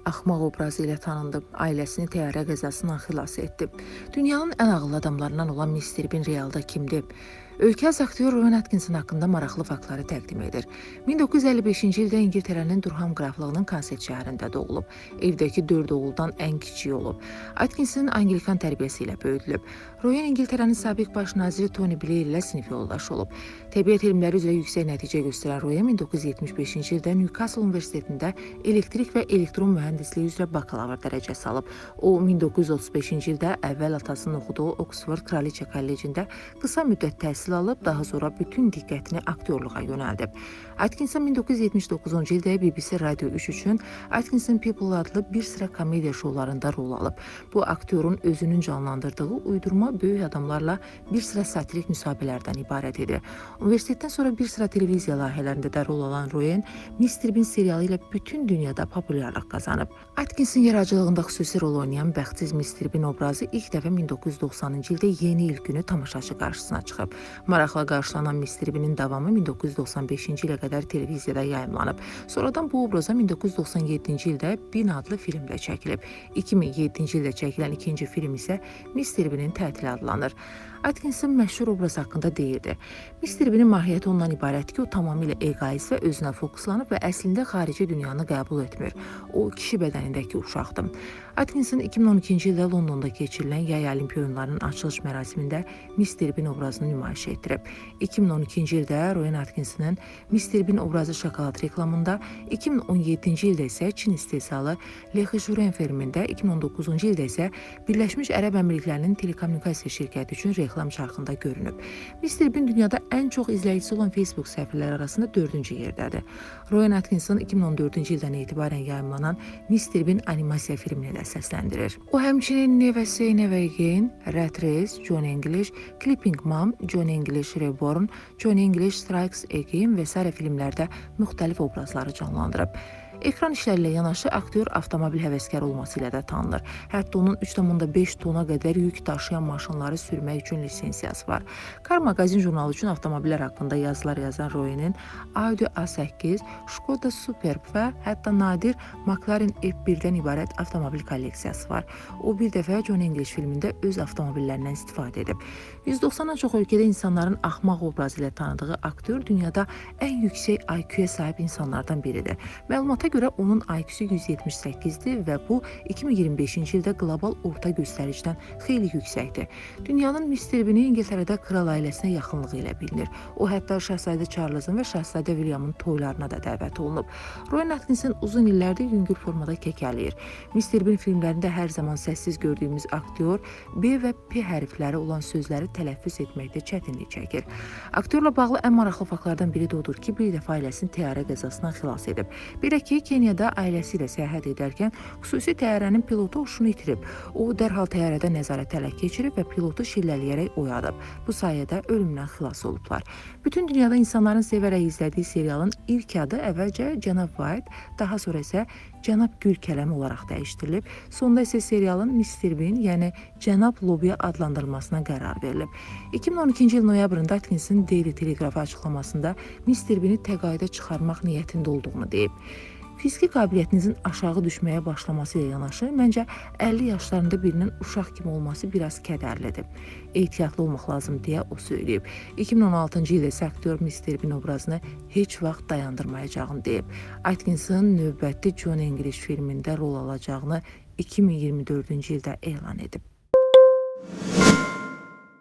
Axmaq obrazı ilə tanındı. Ailəsini təyyarə qəzasından xilas etdi. Dünyanın ən ağıllı adamlarından olan Mister Bean realda kimdir? Ölkəz aktyor Rowan Atkinson haqqında maraqlı faktları təqdim edir. 1955-ci ildə İngiltərənin Durham qraflığının Kanset şəhərində doğulub. Evdəki 4 oğuldan ən kiçiyi olub. Atkinson Anglikan tərbiyəsi ilə böyüdülüb. Rowan İngiltərənin sabiq baş naziri Tony Blair ilə sinif yoldaşı olub. Təbiət elmləri üzrə yüksək nəticə göstərən Rowan 1975-ci ildə Newcastle Universitetində elektrik və elektron mühəndisliyi üzrə bakalavr dərəcəsi alıb. O 1935-ci ildə əvvəl atasının oxuduğu Oxford Kraliçə Kollecində qısa müddət təhsil alıb, daha sonra bütün diqqətini aktyorluğa yönəldib. Atkinson 1979-cu ildə BBC Radio 3 üçün Atkinson People adlı bir sıra komediya şovlarında rol alıb. Bu aktyorun özünün canlandırdığı uydurma böyük adamlarla bir sıra satirik müsahibələrdən ibarət idi. Universitetdən sonra bir sıra televiziya layihələrində də rol alan Rowan, Mister Bean serialı ilə bütün dünyada populyarlıq qazanıb. Atkinson yaradıcılığında xüsusi rol oynayan bəxtsiz Mister Bean obrazı ilk dəfə 1990-cı ildə Yeni il günü tamaşaçı qarşısına çıxıb. Maraqla qarşılanan Mister Bean-in davamı 1995-ci ilə qədər televiziyada yayımlanıb. Sonradan bu obraza 1997-ci ildə Bean adlı filmdə çəkilib. 2007-ci ildə çəkilən ikinci film isə Mister Bean-in tətili adlanır. Atkinson məşhur obraz haqqında deyirdi. Mister Bean-in mahiyyəti ondan ibarətdir ki, o tamamilə egoist və özünə fokuslanıb və əslində xarici dünyanı qəbul etmir. O, kişi bədənindəki uşaqdır. Atkinson 2012-ci ildə Londonda keçirilən Yay Olimpiya oyunlarının açılış mərasimində Mister Bean obrazını nümayiş etdirib. 2012-ci ildə Rowan Atkinson'ın Mister Bean obrazı şokolad reklamında, 2017-ci ildə isə Çin istehsalı Lexijuren filmində, 2019-cu ildə isə Birləşmiş Ərəb Əmirliklərinin telekommunikasiya şirkəti üçün reklam çarxında görünüb. Mister Bean dünyada ən çox izləyicisi olan Facebook səhifələri arasında 4-cü yerdədir. Rowan Atkinson 2014-cü ildən etibarən yayımlanan Mister Bean animasiya filmini də səsləndirir. O həmçinin Never Say Never Again, Rat Race, John English, Clipping Mom, John English Reborn, John English Strikes Again və s. filmlərdə müxtəlif obrazları canlandırıb. Ekran işləri ilə yanaşı aktyor avtomobil həvəskarı olması ilə də tanınır. Hətta onun 3,5 tona qədər yük daşıyan maşınları sürmək üçün lisensiyası var. Car Magazine jurnalı üçün avtomobillər haqqında yazılar yazan Rowan'in Audi A8, Skoda Superb və hətta nadir McLaren F1-dən ibarət avtomobil kolleksiyası var. O bir dəfə John English filmində öz avtomobillərindən istifadə edib. 190-dan çox ölkədə insanların axmaq obrazı ilə tanıdığı aktyor dünyada ən yüksək IQ-yə sahib insanlardan biridir. Məlumata görə onun IQ-su 178-dir və bu 2025-ci ildə qlobal orta göstəricdən xeyli yüksəkdir. Dünyanın Mister Bean-i İngiltərədə kral ailəsinə yaxınlığı ilə bilinir. O hətta Şahzadə Charles'ın və Şahzadə William'ın toylarına da dəvət olunub. Rowan Atkinson uzun illərdir yüngül formada kəkələyir. Mister Bean filmlərində hər zaman səssiz gördüyümüz aktyor B və P hərfləri olan sözləri tələffüz etməkdə çətinlik çəkir. Aktyorla bağlı ən maraqlı faktlardan biri də odur ki, bir dəfə ailəsini təyyarə qəzasından xilas edib. Bir də ki, Keniyada ailəsi ilə səyahət edərkən xüsusi təyyarənin pilotu huşunu itirib. O, dərhal təyyarədə nəzarət ələ keçirib və pilotu şillələyərək oyadıb. Bu sayədə ölümdən xilas olublar. Bütün dünyada insanların sevərək izlədiyi serialın ilk adı əvvəlcə Cənab White, daha sonra isə Cənab Gül Kələmi olaraq dəyişdirilib. Sonda isə serialın Mister Bean, yəni Cənab Lobiya adlandırılmasına qərar verilib. 2012-ci il noyabrında Atkinson Daily Telegraph açıqlamasında Mister Bean-i təqaüdə çıxarmaq niyyətində olduğunu deyib. Fiziki qabiliyyətinizin aşağı düşməyə başlaması ilə yanaşı, məncə 50 yaşlarında birinin uşaq kimi olması biraz kədərlidir. Ehtiyatlı olmaq lazım deyə o söyləyib. 2016-cı ildə isə aktyor Mister Bean obrazını heç vaxt dayandırmayacağını deyib. Atkinson növbəti John English filmində rol alacağını 2024-cü ildə elan edib.